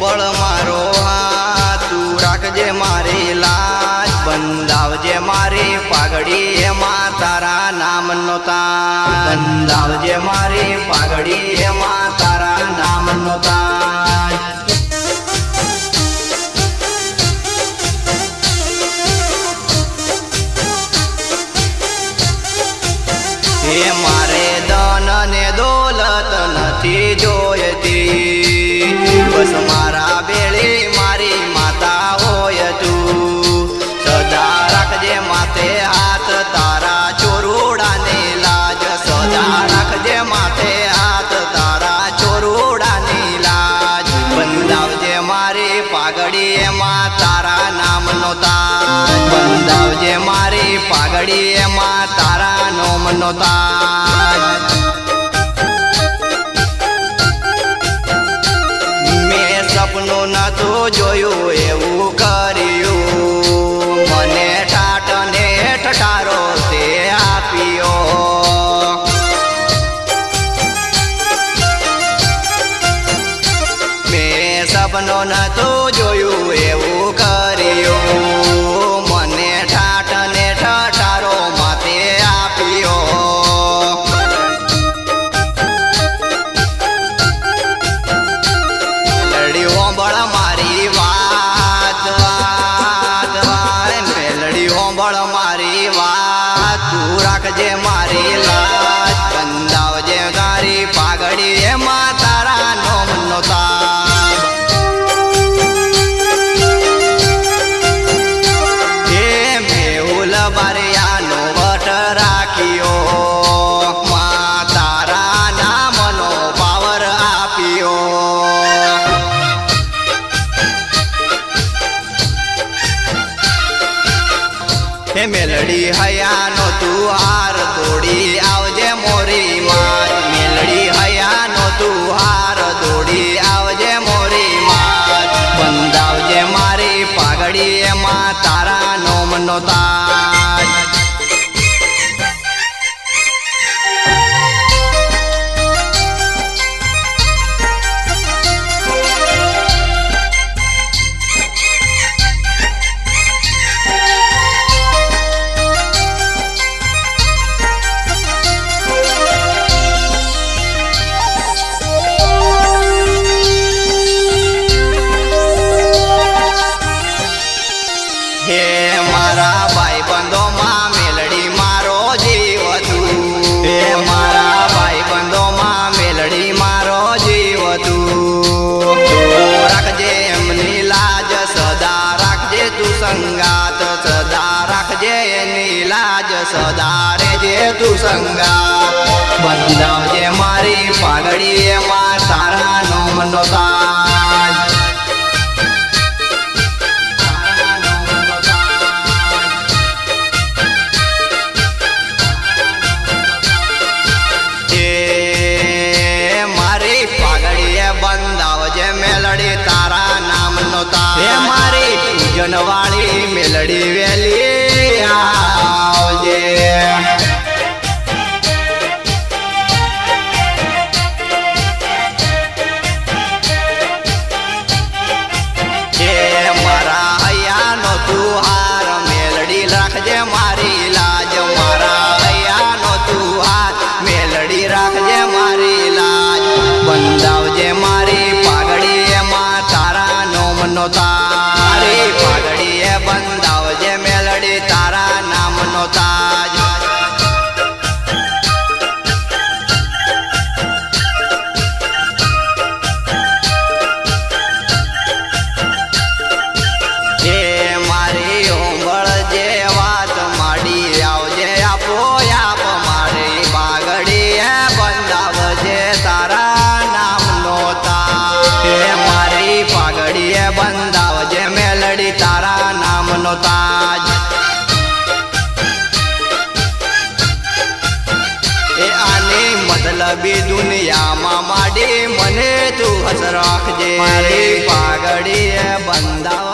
હોંભળ મારો હાથ તું રાખજે મારી લાજ બંધાવજે મારી પાઘડી એમાં તારા નામનો તાજ બંધાવજે મારી પાઘડી એમાં તારા નામનો તાજ હે મારે ધન ને દોલત નથી જોયતી બસ મારા બેળી મારી માતા હોય તું સદા રાખજે માથે હાથ તારા ચોરુડાની લાજ સદા રાખજે માથે હાથ તારા ચોરુડાની લાજ બંધાવજે મારી પાઘડી એમાં તારા નામનો તાજ બંધાવજે મારી પાઘડી એમાં તારા નામનો તાજ મેં સપનું નતું જોયું એવું કર્યું મને ઠાઠ ને ઠઠારો તે આપ્યો મેં સપનું નતું જોયું એવું કર્યું મને ઠાઠ ને ઠઠારો માથે આપ્યો લડી હોંભળ મારી વાત વાત વાત મેલડી હોંભળ મારી વાત તું રાખજે મારી લાજ બંધાવજે ગારી પાઘડી એમાં તારા નોમનો તાજ હે મેહુલ બારિયાનો વટ રાખ્યો માં તારા નામનો પાવર આપ્યો હે મેલડી હયાનો તું હાર દોડી આવજે મોરી માત મેલડી હયાનો તું હાર દોડી આવજે મોરી માત બંધાવજે મારી પાઘડી એમાં તારા નોમનો તાજ હે મારા ભાઈ બંધોમાં મેલડી મારો જીવ તું હે મારા ભાઈ બંધોમાં મેલડી મારો જીવ તું રાખજે એમની લાજ સદા રાખજે તું સંગાત સદા રાખજે એની લાજ સદા રેજે તું સંગાત બંધાવજે મારી પાઘડી એમાં તારા નોમનો તાજ બંધાવજે મેલડી તારા નામનો તાજ હે મારી પૂજનવાળી મેલડી વેલી આવજે હે મારા હૈયાનો તું હાર મેલડી રાખજે મારી લાજ મારા હૈયાનો તું હાર મેલડી રાખજે મારી લાજ બંધાવજે મારી પાઘડી એમાં તારા નોમનો તારી પાઘડી એ બંધાવજે મેલડી તારા નામનો તાજ હે મારી હોંભળ જે વાત માડી આવજે આપો આપ મારી પાઘડી એ બંધાવજે તારા નામનો તાજ હે મારી પાઘડી એ બંધાવજે મેલડી તારા નામનો તાજ એ આની મતલબી દુનિયામાં માડી મને તું હસ રાખજે મારી પાઘડી એ બંધાવ